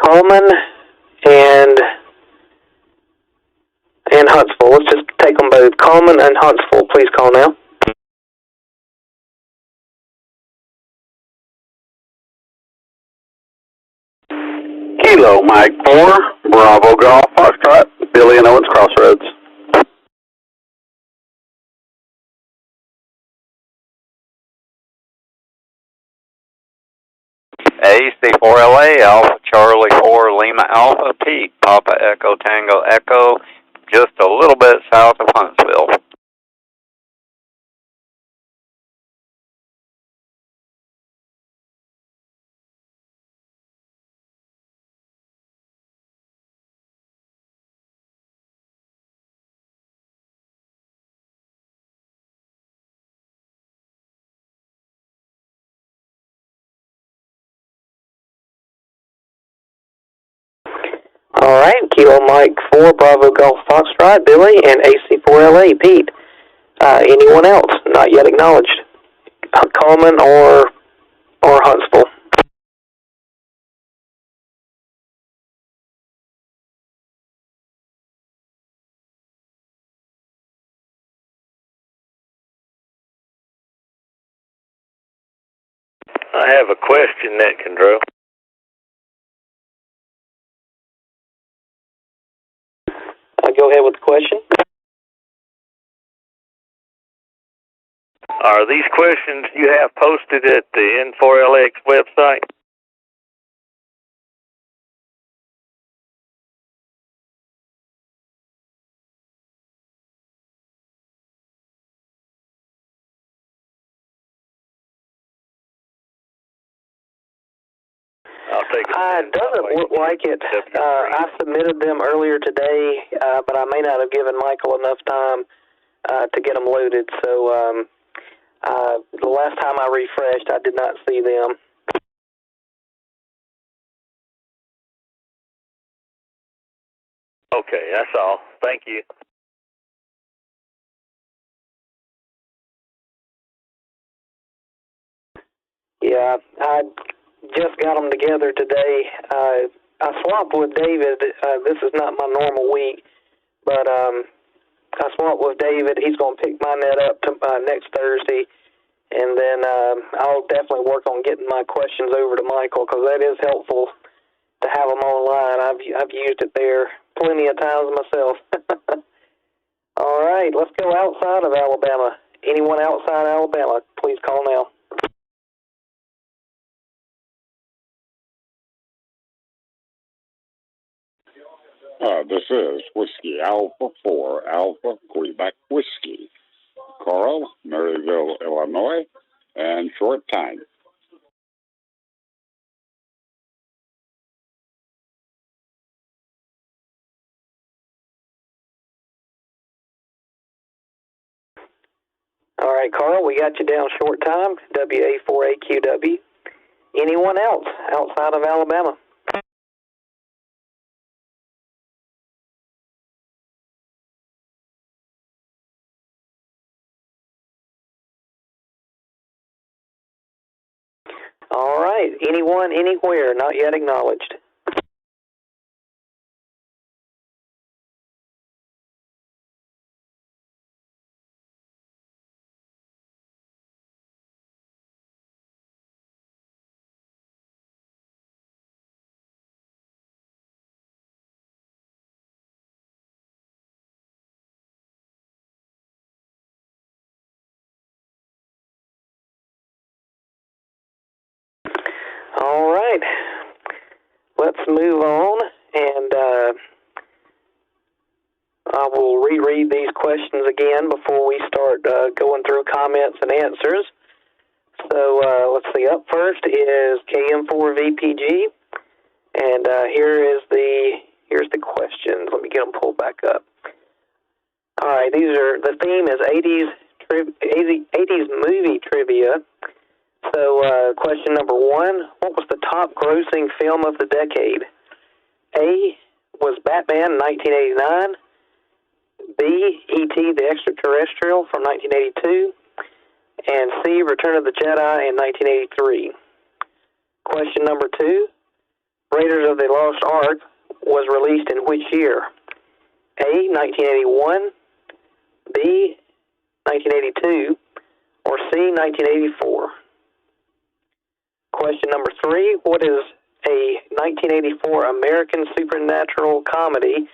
Coleman and Huntsville. Let's just take them both. Coleman and Huntsville. Please call now. Kilo Mike 4, Bravo Golf Foxtrot, Billy and Owens Crossroads. AC4LA, Alpha Charlie 4, Lima Alpha, Pete, Papa Echo Tango Echo, just a little bit south of Huntsville. All right, Kilo Mike 4, Bravo Golf Foxtrot, Billy, and AC4LA, Pete. Anyone else not yet acknowledged? Coleman or Huntsville? I have a question, Nick Condro. Go ahead with the question. Are these questions you have posted at the N4LX website? I'll take it. It doesn't look like it. I submitted them earlier today, but I may not have given Michael enough time to get them loaded. So the last time I refreshed, I did not see them. Okay, that's all. Thank you. Yeah, I just got them together today. I swapped with David. This is not my normal week, but I swapped with David. He's going to pick my net up to, next Thursday, and then I'll definitely work on getting my questions over to Michael, because that is helpful to have them online. I've used it there plenty of times myself. All right, let's go outside of Alabama. Anyone outside Alabama, please call now. This is Whiskey Alpha 4, Alpha Quebec Whiskey. Coral, Maryville, Illinois, and short time. All right, Carl, we got you down short time, WA4AQW. Anyone else outside of Alabama? All right, anyone, anywhere, not yet acknowledged. All right, let's move on, and I will reread these questions again before we start going through comments and answers. So let's see, up first is KM4VPG, and here's the questions. Let me get them pulled back up. All right, the theme is 80s movie trivia. So, question number 1, what was the top grossing film of the decade? A was Batman in 1989, B, E.T. the Extraterrestrial from 1982, and C, Return of the Jedi in 1983. Question number 2, Raiders of the Lost Ark was released in which year? A, 1981, B, 1982, or C, 1984? Question number 3, what is a 1984 American supernatural comedy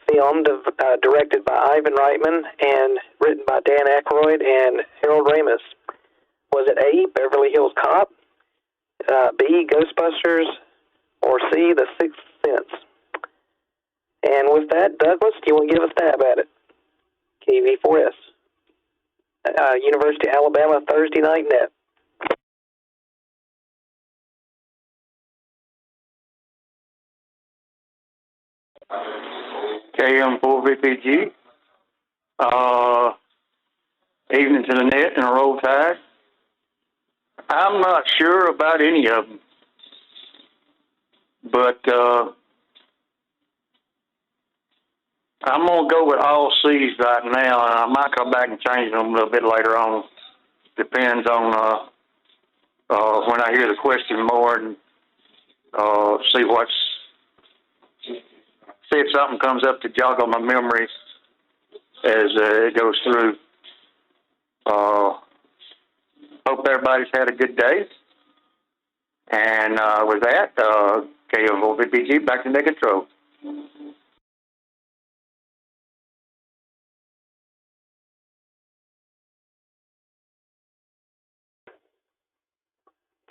film directed by Ivan Reitman and written by Dan Aykroyd and Harold Ramis? Was it A, Beverly Hills Cop, B, Ghostbusters, or C, The Sixth Sense? And with that, Douglas, do you want to give a stab at it? KV4S. University of Alabama Thursday Night Net. KM4VPG. Evening to the net and a roll tide. I'm not sure about any of them, but I'm going to go with all C's right now, and I might come back and change them a little bit later on. Depends on when I hear the question more and see if something comes up to joggle my memory as it goes through. Hope everybody's had a good day. And with that, KM4VPG back to net control.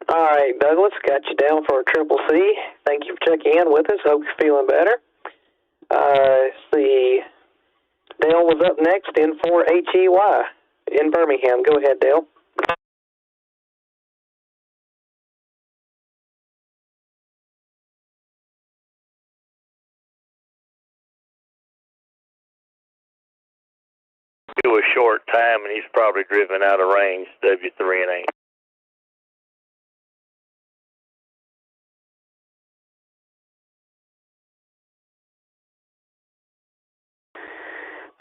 All right, Douglas, got you down for a triple C. Thank you for checking in with us. Hope you're feeling better. See, Dale was up next in N4HEY in Birmingham. Go ahead, Dale. Do a short time, and he's probably driven out of range, W3 and 8.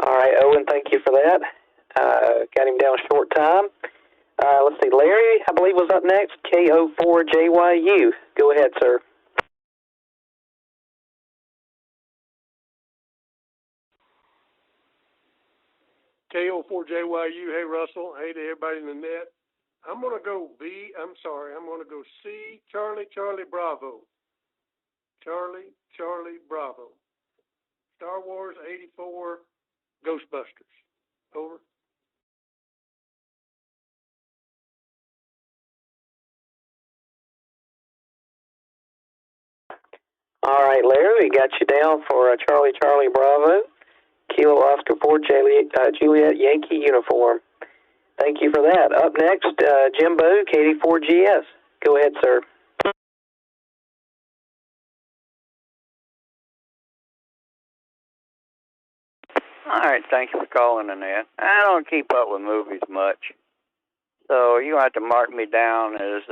All right, Owen, thank you for that. Got him down a short time. Let's see, Larry, I believe, was up next, KO4JYU. Go ahead, sir. KO4JYU, hey Russell, hey to everybody in the net. I'm going to go C, Charlie Bravo. Charlie Bravo. Star Wars 84, Ghostbusters. Over. All right, Larry, we got you down for Charlie Bravo, Kilo Oscar 4 Juliet Yankee uniform. Thank you for that. Up next, Jimbo, KD4GS. Go ahead, sir. All right, thank you for calling, Annette. I don't keep up with movies much, so you have to mark me down as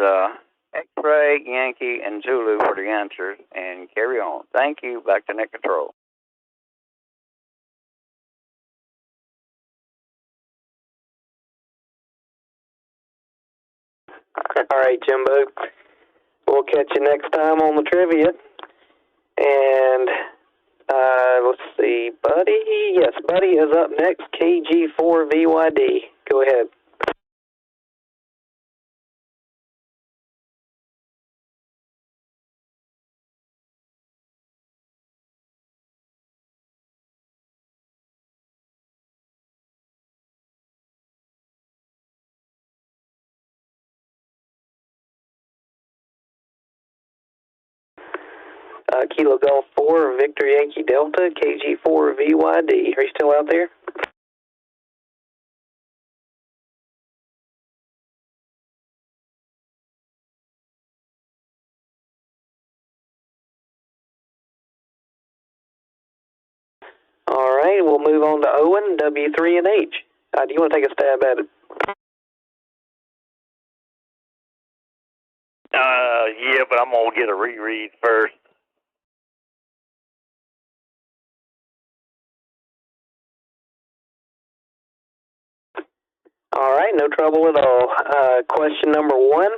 X-Ray, Yankee, and Zulu for the answers, and carry on. Thank you. Back to net control. All right, Jimbo. We'll catch you next time on the trivia. And let's see, Buddy. Yes, Buddy is up next, KG4VYD. Go ahead. Kilo Golf 4, Victor Yankee Delta, KG4VYD. Are you still out there? All right, we'll move on to Owen, W3 and H. Do you want to take a stab at it? Yeah, but I'm going to get a reread first. All right, no trouble at all. Question number 1.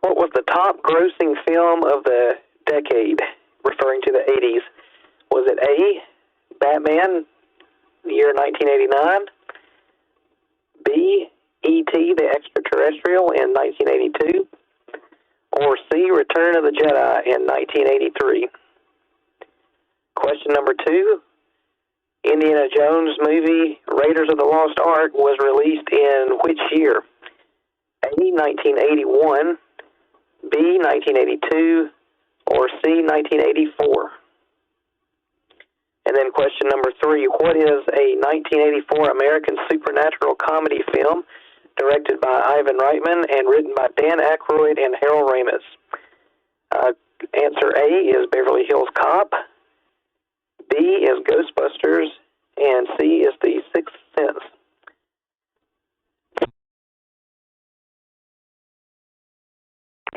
What was the top grossing film of the decade, referring to the 80s? Was it A, Batman, the year 1989, B, E.T., the Extraterrestrial in 1982, or C, Return of the Jedi in 1983? Question number 2, Indiana Jones movie Raiders of the Lost Ark was released in which year? A, 1981, B, 1982, or C, 1984? And then question number 3, what is a 1984 American supernatural comedy film directed by Ivan Reitman and written by Dan Aykroyd and Harold Ramis? Answer A is Beverly Hills Cop, B is Ghostbusters, and C is The Sixth Sense.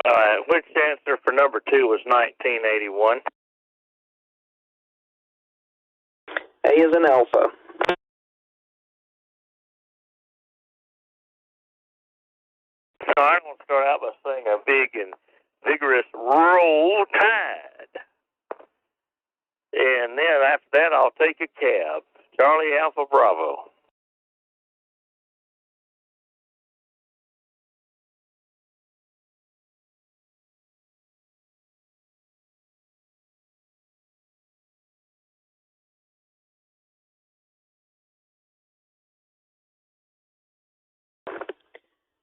All right, which answer for number 2 was 1981? A is an alpha. So I'm going to start out by saying a big and vigorous Roll Tide. And then after that, I'll take a cab. Charlie Alpha Bravo.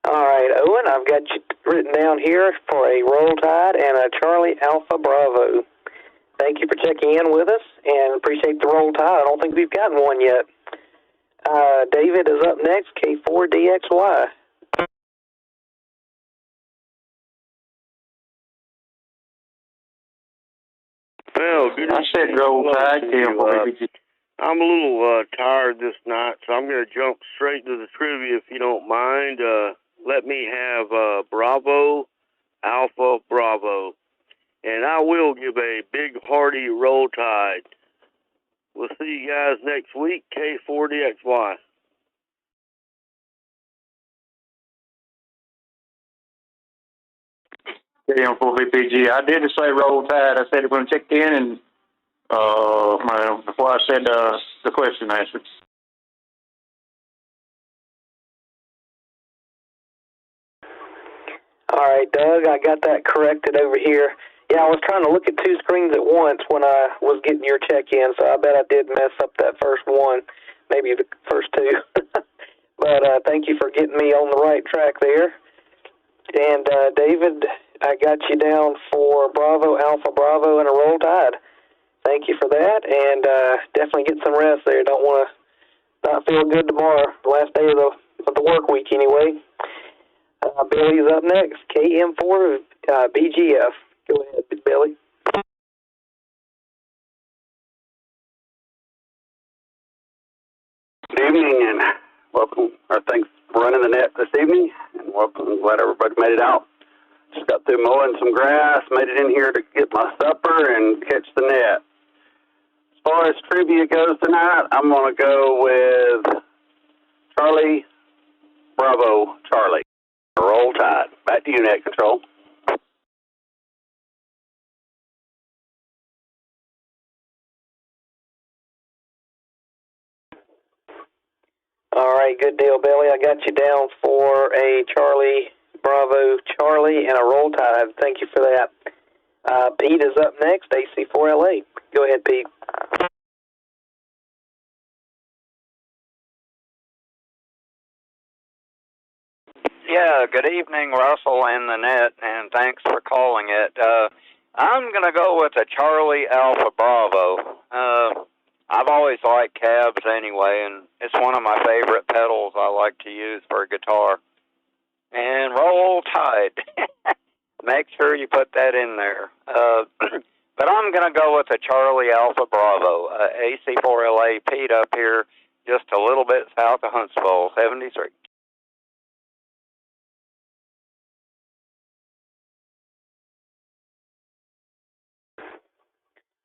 All right, Owen, I've got you written down here for a Roll Tide and a Charlie Alpha Bravo. Thank you for checking in with us, and appreciate the Roll Tide. I don't think we've gotten one yet. David is up next, K4DXY. Well, good. I said Roll Tide. I'm a little tired this night, so I'm going to jump straight to the trivia if you don't mind. Let me have Bravo, Alpha, Bravo. And I will give a big, hearty Roll Tide. We'll see you guys next week, K4DXY. KM4VPG. I did say Roll Tide. I said it when I checked in, and before I said the question answered. All right, Doug, I got that corrected over here. Yeah, I was trying to look at two screens at once when I was getting your check-in, so I bet I did mess up that first one, maybe the first two. But thank you for getting me on the right track there. And, David, I got you down for Bravo, Alpha, Bravo, and a Roll Tide. Thank you for that, and definitely get some rest there. Don't want to not feel good tomorrow, last day of the work week anyway. Billy's up next, KM4 BGF. Go ahead, Billy. Good evening, and welcome, or thanks for running the net this evening, and welcome. I'm glad everybody made it out. Just got through mowing some grass, made it in here to get my supper and catch the net. As far as trivia goes tonight, I'm going to go with Charlie, Bravo, Charlie. Roll Tide. Back to you, Net Control. All right, good deal, Billy. I got you down for a Charlie, Bravo, Charlie, and a Roll Tide. Thank you for that. Pete is up next, AC4LA. Go ahead, Pete. Yeah, good evening, Russell and the net, and thanks for calling it. I'm going to go with a Charlie Alpha Bravo. I've always liked cabs anyway, and it's one of my favorite pedals I like to use for a guitar. And Roll Tide. Make sure you put that in there. But I'm going to go with a Charlie Alpha Bravo. AC4LA, Pete up here, just a little bit south of Huntsville, 73.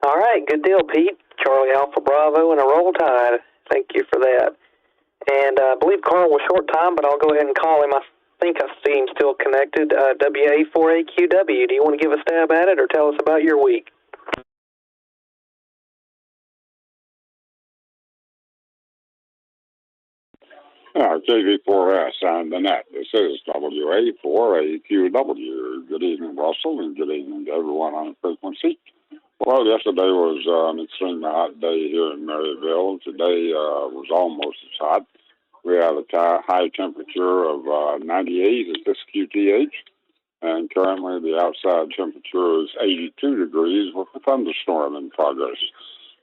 All right, good deal, Pete. Charlie Alpha Bravo and a Roll Tide. Thank you for that. And I believe Carl was short time, but I'll go ahead and call him. I think I see him still connected. WA4AQW. Do you want to give a stab at it or tell us about your week? KV4S on the net. This is WA4AQW. Good evening, Russell, and good evening to everyone on the frequency. Well, yesterday was an extremely hot day here in Maryville. Today was almost as hot. We have a high temperature of 98 at this QTH, and currently the outside temperature is 82 degrees with a thunderstorm in progress.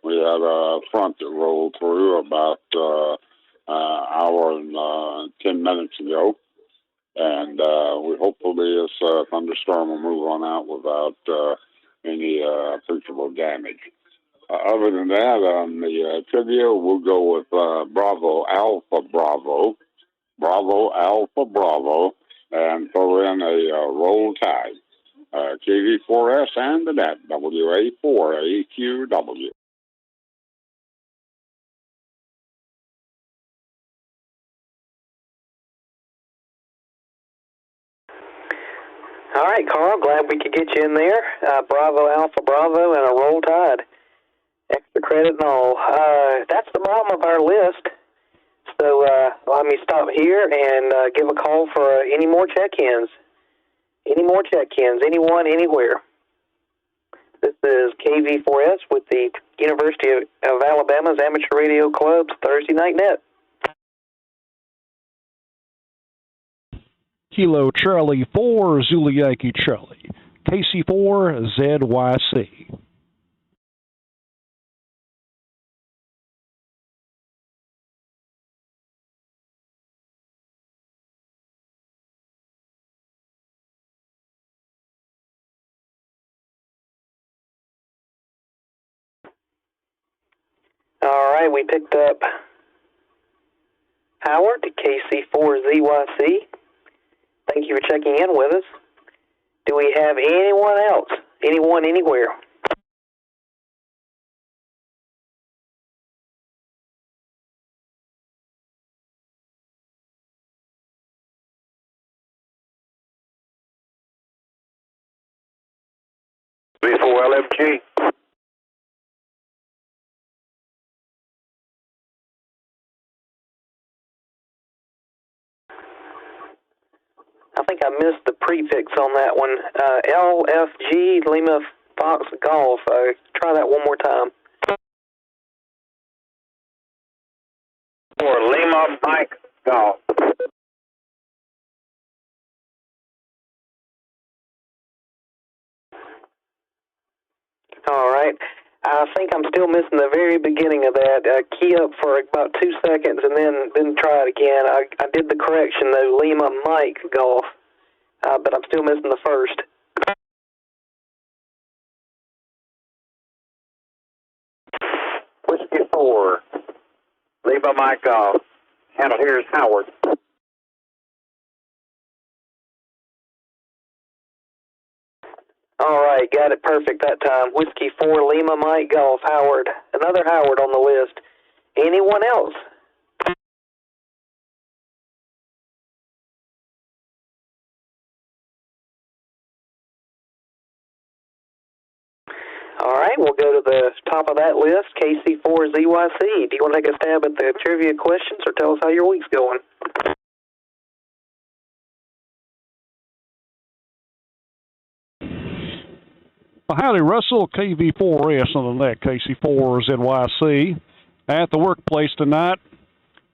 We had a front that rolled through about hour and 10 minutes ago, and we hopefully this thunderstorm will move on out without any appreciable damage. Other than that, on the trivia, we'll go with Bravo Alpha Bravo, Bravo Alpha Bravo, and throw in a roll tide. KV4S and the net, WA4AQW. All right, Carl, glad we could get you in there. Bravo, Alpha, Bravo, and a roll tide. Extra credit and all. That's the bottom of our list. So let me stop here and give a call for any more check-ins. Any more check-ins, anyone, anywhere. This is KV4S with the University of Alabama's Amateur Radio Club's Thursday Night Net. Kilo Charlie 4, Zulu Yankee Charlie. KC4 ZYC. All right, we picked up Howard to KC4ZYC. Thank you for checking in with us. Do we have anyone else? Anyone, anywhere? B4LFG. I think I missed the prefix on that one. LFG, Lima Fox Golf. Try that one more time. For Lima Mike Golf. All right. I think I'm still missing the very beginning of that. Key up for about 2 seconds and then try it again. I did the correction, though, Lima Mike Golf, but I'm still missing the first. Whiskey 4, Lima Mike Golf. Handle here is Howard. All right, got it perfect that time. Whiskey 4, Lima Mike Golf, Howard. Another Howard on the list. Anyone else? All right, we'll go to the top of that list, KC4ZYC. Do you want to take a stab at the trivia questions or tell us how your week's going? Well, howdy, Russell, KV4S on the net, KC4ZYC. At the workplace tonight,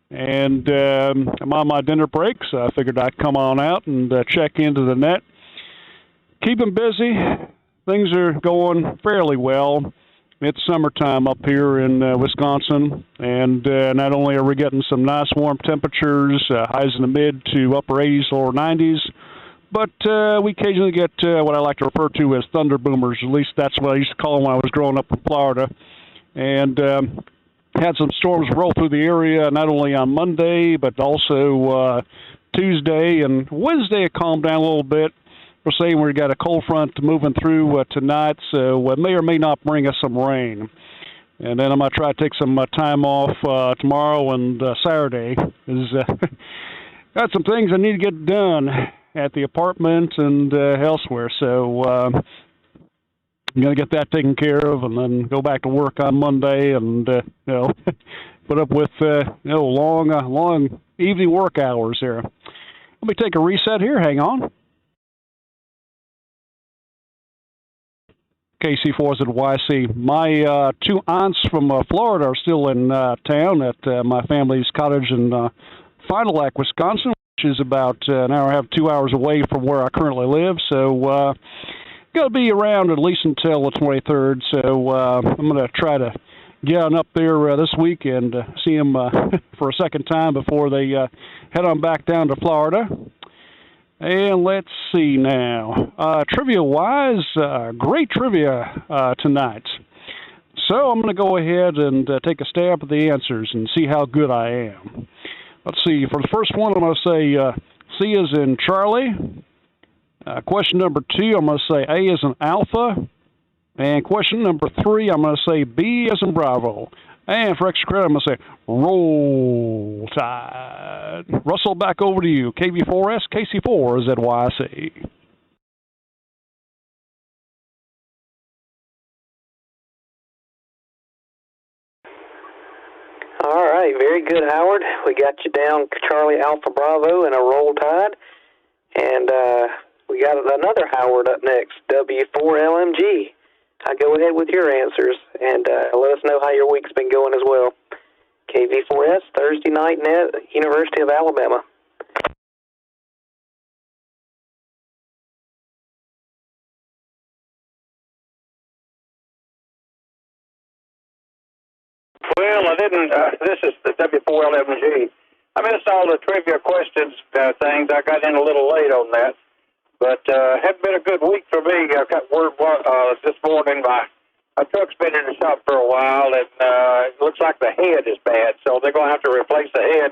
and I'm on my dinner break, so I figured I'd come on out and check into the net. Keeping busy. Things are going fairly well. It's summertime up here in Wisconsin, and not only are we getting some nice warm temperatures, highs in the mid to upper 80s, lower 90s, but we occasionally get what I like to refer to as thunder boomers. At least that's what I used to call them when I was growing up in Florida. And had some storms roll through the area, not only on Monday, but also Tuesday. And Wednesday it calmed down a little bit. We're saying we've got a cold front moving through tonight, so it may or may not bring us some rain. And then I'm going to try to take some time off tomorrow and Saturday. got some things I need to get done at the apartment and elsewhere. So I'm going to get that taken care of and then go back to work on Monday and, put up with, long evening work hours here. Let me take a reset here. Hang on. KC4 at YC. My two aunts from Florida are still in town at my family's cottage in Fond du Lac, Wisconsin, which is about an hour and a half, 2 hours away from where I currently live. So going to be around at least until the 23rd. So I'm going to try to get on up there this week and see them for a second time before they head on back down to Florida. And let's see now. Trivia-wise, great trivia tonight. So I'm going to go ahead and take a stab at the answers and see how good I am. Let's see. For the first one, I'm going to say C as in Charlie. Question number 2, I'm going to say A as in Alpha. And question number 3, I'm going to say B as in Bravo. And for extra credit, I'm going to say Roll Tide. Russell, back over to you. KV4S, KC4 ZYC. All right, very good, Howard. We got you down Charlie Alpha Bravo and a Roll Tide. And we got another Howard up next, W4LMG. Go ahead with your answers and let us know how your week's been going as well. KV4S, Thursday Night Net, University of Alabama. Well, I didn't, this is the W4LMG. I missed all the trivia questions things. I got in a little late on that. But hadn't been a good week for me. I got word this morning my truck's been in the shop for a while, and it looks like the head is bad, so they're gonna have to replace the head.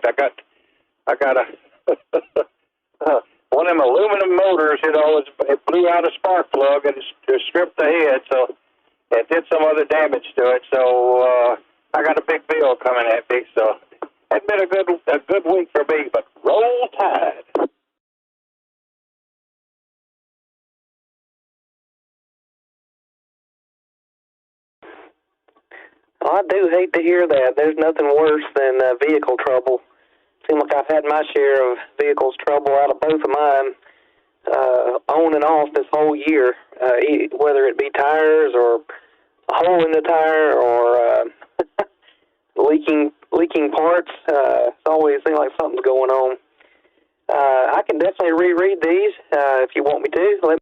I got a one of them aluminum motors. It blew out a spark plug and it stripped the head, so it did some other damage to it. So I got a big bill coming at me. So hadn't been a good week for me. But Roll Tide. Well, I do hate to hear that. There's nothing worse than vehicle trouble. Seems like I've had my share of vehicles trouble out of both of mine on and off this whole year, whether it be tires or a hole in the tire or leaking parts. It's always seems like something's going on. I can definitely reread these if you want me to.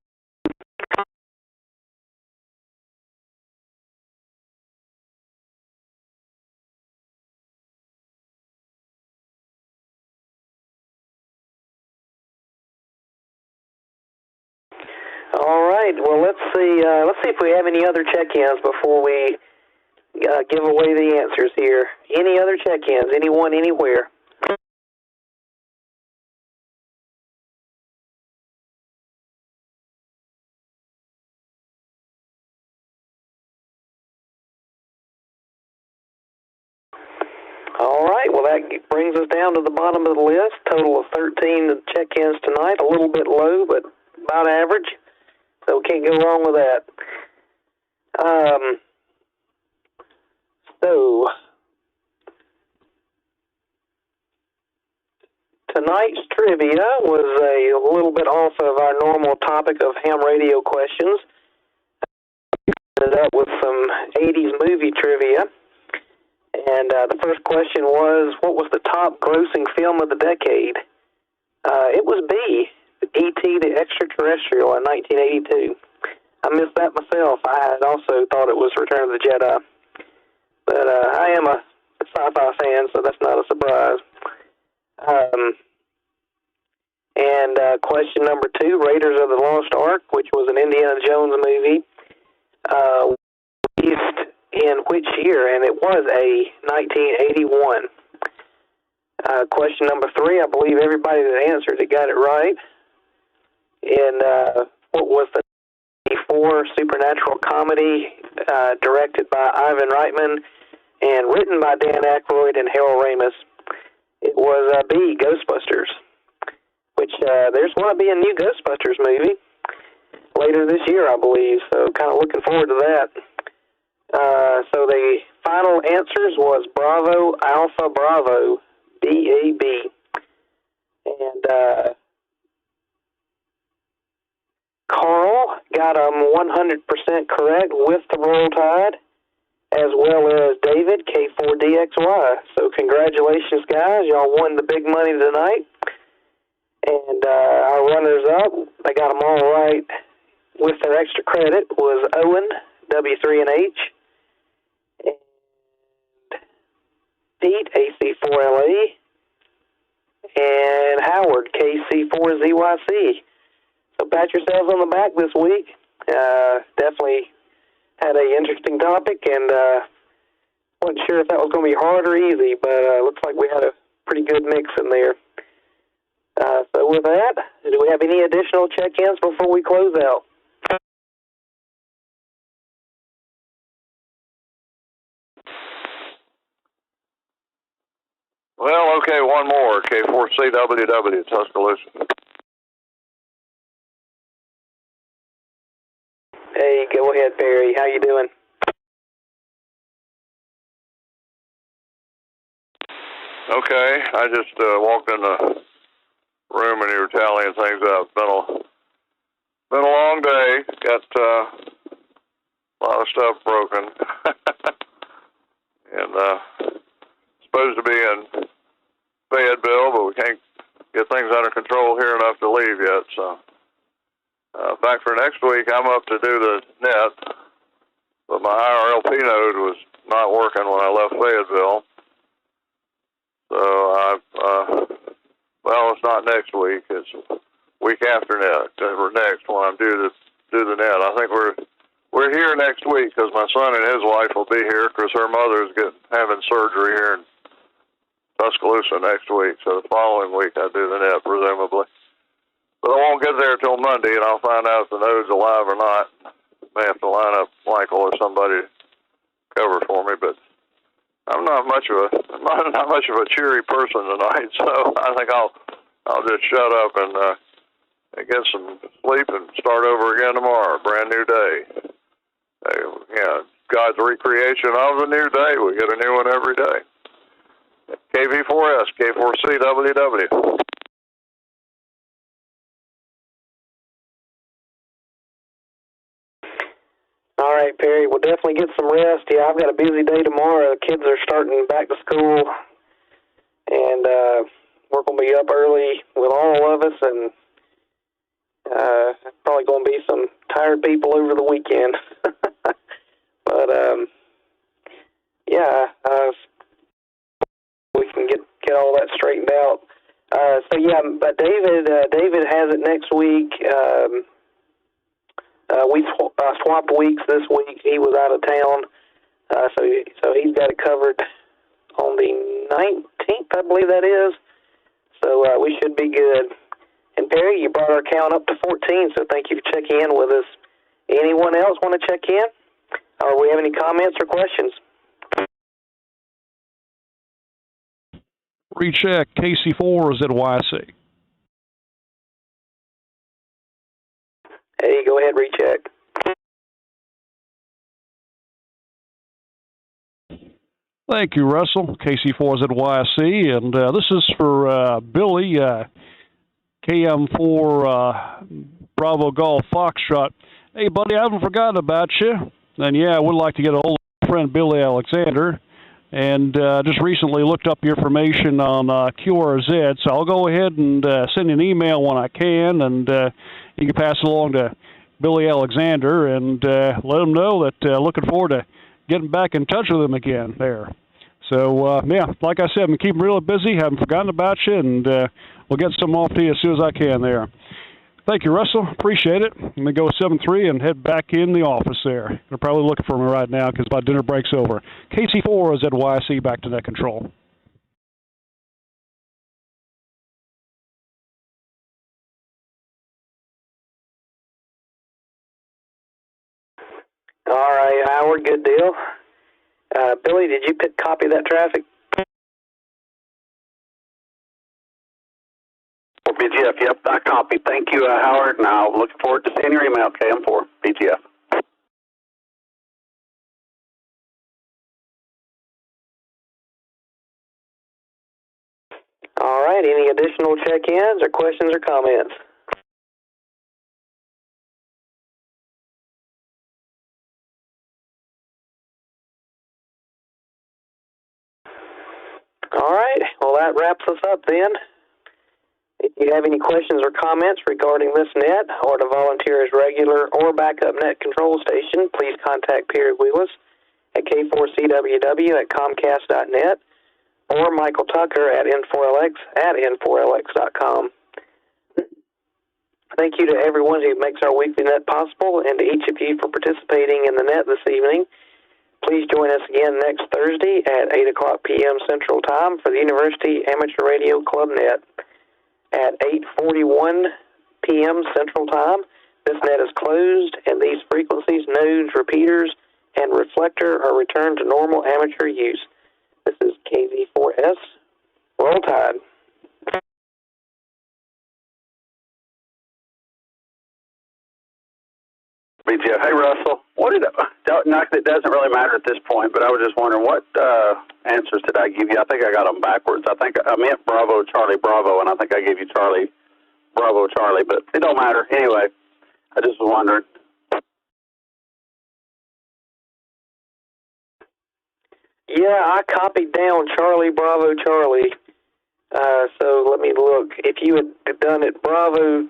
All right. Well, let's see. Let's see if we have any other check-ins before we give away the answers here. Any other check-ins? Anyone, anywhere? All right. Well, that brings us down to the bottom of the list. Total of 13 check-ins tonight. A little bit low, but about average. So we can't go wrong with that. So tonight's trivia was a little bit off of our normal topic of ham radio questions. Ended up with some 80s movie trivia. And the first question was, what was the top grossing film of the decade? It was B, E.T. the Extraterrestrial in 1982. I missed that myself. I had also thought it was Return of the Jedi. But I am a sci-fi fan, so that's not a surprise. And question number 2, Raiders of the Lost Ark, which was an Indiana Jones movie, released in which year? And it was a 1981. Question number 3, I believe everybody that answered it got it right. And what was the 1984 supernatural comedy directed by Ivan Reitman and written by Dan Aykroyd and Harold Ramis? It was B, Ghostbusters. which there's going to be a new Ghostbusters movie later this year, I believe. So kind of looking forward to that. So the final answers was Bravo, Alpha, Bravo, BAB. And Carl got 100% correct with the Royal Tide, as well as David, K4DXY. So congratulations, guys. Y'all won the big money tonight. And our runners-up, they got them all right with their extra credit, was Owen, W3NH, and Pete, AC4LA, and Howard, KC4ZYC. So pat yourselves on the back this week. Definitely had an interesting topic, and wasn't sure if that was going to be hard or easy, but looks like we had a pretty good mix in there. So with that, do we have any additional check-ins before we close out? Well, okay, one more. K4CWW, Tuscaloosa. Hey, go ahead, Barry. How you doing? Okay, I just walked in the room and you were tallying things up. Been a long day. Got a lot of stuff broken. And supposed to be in Fayetteville, but we can't get things under control here enough to leave yet. So back for next week, I'm up to do the net, but my IRLP node was not working when I left Fayetteville. So well, it's not next week. It's week after next when I'm due to do the net. I think we're here next week because my son and his wife will be here because her mother's having surgery here in Tuscaloosa next week. So the following week I do the net, presumably. But I won't get there till Monday, and I'll find out if the node's alive or not. May have to line up Michael or somebody to cover for me, but I'm not much of a cheery person tonight, so I think I'll just shut up and get some sleep and start over again tomorrow. Brand new day. Yeah, God's recreation of the new day. We get a new one every day. KV4S, K4CWW. All right, Perry, we'll definitely get some rest. Yeah, I've got a busy day tomorrow. The kids are starting back to school, and we're going to be up early with all of us, and probably going to be some tired people over the weekend. But, yeah, we can get all that straightened out. So, yeah, but David has it next week. We swapped weeks this week. He was out of town, so he's got it covered on the 19th, I believe that is. So we should be good. And Perry, you brought our count up to 14, so thank you for checking in with us. Anyone else want to check in? Or we have any comments or questions? Recheck KC4 is at YC. Hey, go ahead, recheck. Thank you, Russell. KC4 is at YC, and this is for Billy, KM4 Bravo Golf Foxtrot. Hey, buddy, I haven't forgotten about you. And, yeah, I would like to get a hold of my friend Billy Alexander. And just recently looked up your information on QRZ, so I'll go ahead and send you an email when I can, and you can pass it along to Billy Alexander and let him know that looking forward to getting back in touch with him again there. So, yeah, like I said, I'm keeping really busy, haven't forgotten about you, and we'll get some off to you as soon as I can there. Thank you, Russell. Appreciate it. I'm going to go 7-3 and head back in the office there. They're probably looking for me right now because my dinner break's over. KC4 is at YC, back to net control. All right, Howard, good deal. Billy, did you copy that traffic? BGF, yep. Copy. Thank you, Howard, and I'll look forward to seeing your email, KM4 BTF. All right, any additional check-ins or questions or comments? All right, well, that wraps us up then. If you have any questions or comments regarding this net or to volunteer as regular or backup net control station, please contact Perry Wheelis at K4CWW@Comcast.net or Michael Tucker at N4LX@N4LX.com. Thank you to everyone who makes our weekly net possible and to each of you for participating in the net this evening. Please join us again next Thursday at 8 o'clock p.m. Central Time for the University Amateur Radio Club Net. At 8:41 p.m. Central Time, this net is closed and these frequencies, nodes, repeaters, and reflector are returned to normal amateur use. This is KV4S. Roll Tide. BTF. Hey, Russell. It doesn't really matter at this point, but I was just wondering what answers did I give you? I think I got them backwards. I think I meant Bravo, Charlie, Bravo, and I think I gave you Charlie, Bravo, Charlie, but it don't matter. Anyway, I just was wondering. Yeah, I copied down Charlie, Bravo, Charlie. So let me look. If you had done it Bravo,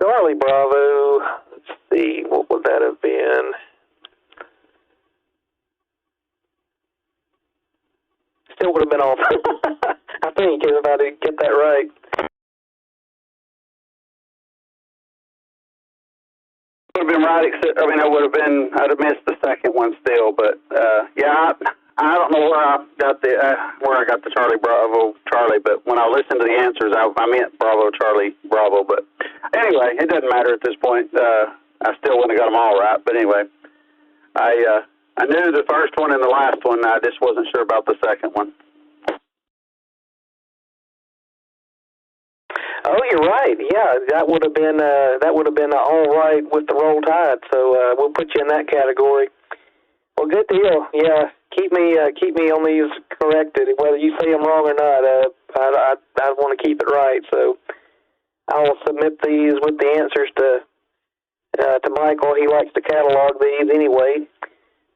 Charlie, Bravo, let's see, what would that have been? Still would have been off. I think, if I did get that right. Would have been right, except, I'd have missed the second one still, but, yeah, I don't know where I got the Charlie, Bravo, Charlie, but when I listened to the answers, I meant Bravo, Charlie, Bravo, but anyway, it doesn't matter at this point. I still wouldn't have got them all right, but anyway, I knew the first one and the last one. I just wasn't sure about the second one. Oh, you're right. Yeah, that would have been all right with the Roll Tide. So we'll put you in that category. Well, good deal. Yeah, keep me on these corrected. Whether you say I'm wrong or not, I want to keep it right. So I will submit these with the answers to Michael. He likes to catalog these anyway.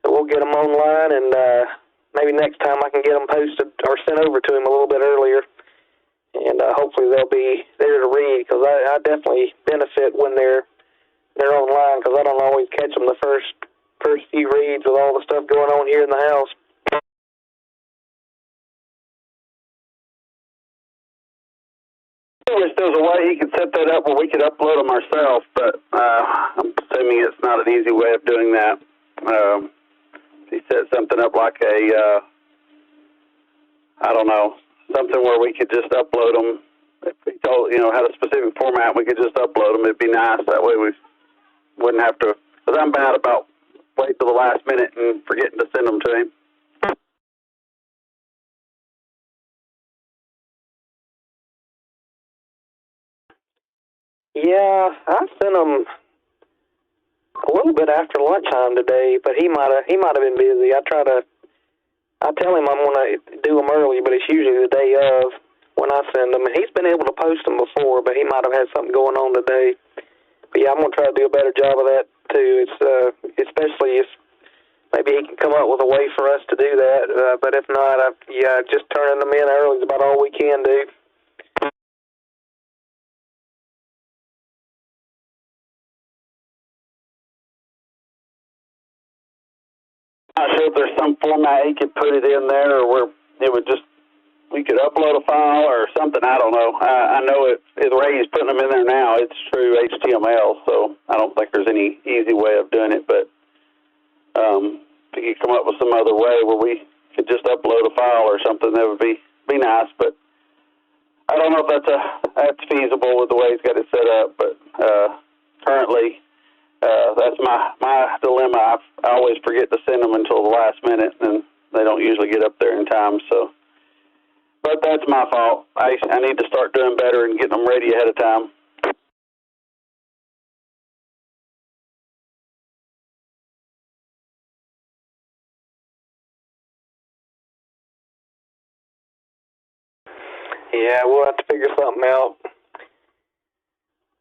So we'll get them online, and maybe next time I can get them posted or sent over to him a little bit earlier. And hopefully they'll be there to read, because I definitely benefit when they're online, because I don't always catch them the first few reads with all the stuff going on here in the house. I wish there was a way he could set that up where we could upload them ourselves, but I'm assuming it's not an easy way of doing that. He set something up like I don't know, something where we could just upload them. If he told, had a specific format, we could just upload them. It'd be nice. That way we wouldn't have to, because I'm bad about waiting till the last minute and forgetting to send them to him. Yeah, I sent him a little bit after lunchtime today, but he might have been busy. I tell him I'm going to do them early, but it's usually the day of when I send them. And he's been able to post them before, but he might have had something going on today. But yeah, I'm going to try to do a better job of that too. It's especially if maybe he can come up with a way for us to do that. But if not, just turning them in early is about all we can do. I'm not sure if there's some format he could put it in there, or where we could upload a file or something. I don't know. I know the way he's putting them in there now, it's true HTML, so I don't think there's any easy way of doing it. But if he could come up with some other way where we could just upload a file or something, that would be nice. But I don't know if that's feasible with the way he's got it set up. But currently, that's my dilemma. I always forget to send them until the last minute, and they don't usually get up there in time. So But that's my fault. I need to start doing better and getting them ready ahead of time. Yeah, we'll have to figure something out.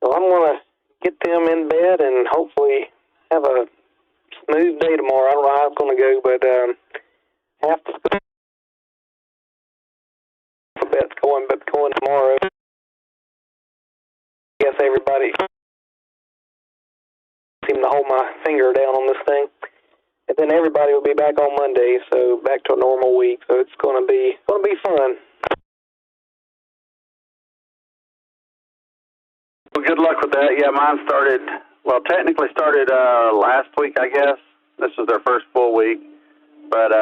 So I'm going to get them in bed and hopefully have a smooth day tomorrow. I don't know how it's going to go, but half the alphabet's going tomorrow. I guess everybody seemed to hold my finger down on this thing. And then everybody will be back on Monday, so back to a normal week. So it's going to be fun. Well, good luck with that. Yeah, mine technically started last week, I guess. This is their first full week. But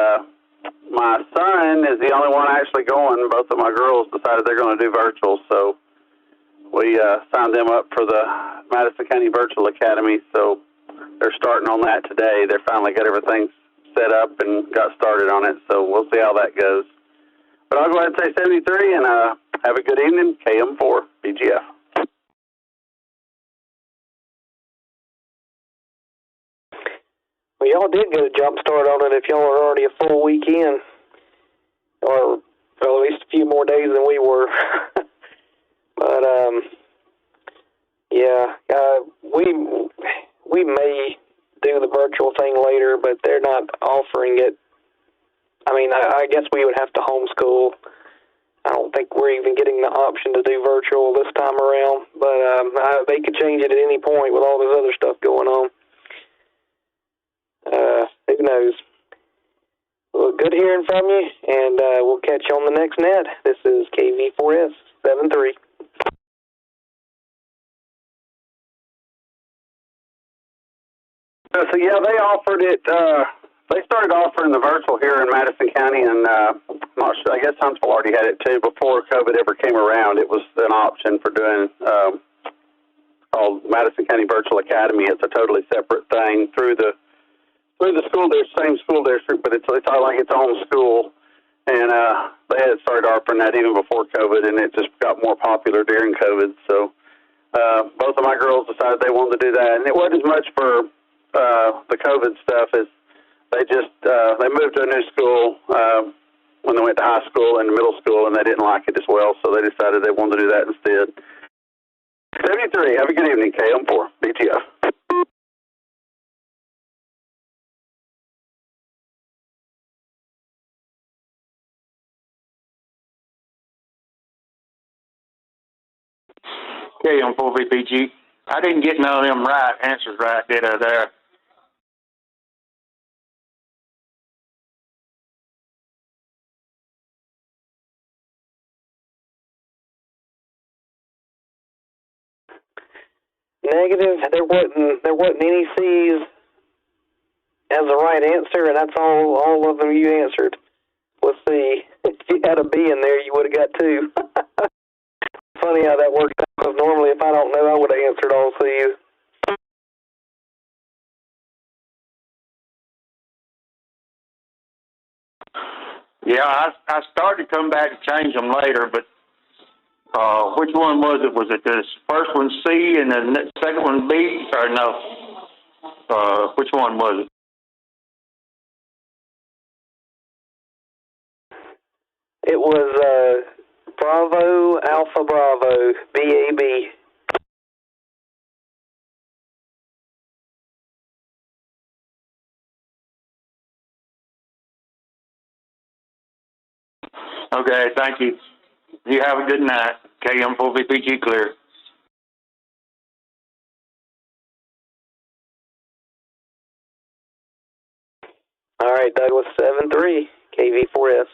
my son is the only one actually going. Both of my girls decided they're going to do virtual, so we signed them up for the Madison County Virtual Academy. So they're starting on that today. They finally got everything set up and got started on it, so we'll see how that goes. But I'll go ahead and say 73, and have a good evening. KM4 BGF. Well, y'all did get a jump start on it if y'all are already a full weekend, or well, at least a few more days than we were. But yeah, we may do the virtual thing later, but they're not offering it. I mean, I guess we would have to homeschool. I don't think we're even getting the option to do virtual this time around, but they could change it at any point with all this other stuff going on. Who knows? Well, good hearing from you, and we'll catch you on the next net. This is KV4S 73. So yeah, they offered it. They started offering the virtual here in Madison County, and not sure, I guess Huntsville already had it too before COVID ever came around. It was an option for doing called Madison County Virtual Academy. It's a totally separate thing through the school district, same school district, but it's like its own school. And they had started offering that even before COVID, and it just got more popular during COVID. So both of my girls decided they wanted to do that, and it wasn't as much for the COVID stuff as they just they moved to a new school when they went to high school and middle school, and they didn't like it as well, so they decided they wanted to do that instead. 73. Have a good evening, KM4 BTF. KM4VPG. I didn't get none of them answers right, did I, there? Negative. There wasn't any C's as the right answer, and that's all of them you answered. Let's see. If you had a B in there, you would have got 2. Funny how that works out, because normally if I don't know, I would have answered all C's. Yeah, I started to come back and change them later, but which one was it? Was it the first one C and the second one B? Or no? Which one was it? It was Bravo, Alpha Bravo, BAB. Okay, thank you. You have a good night. KM4VPG clear. All right, Douglas 7-3, KV4S.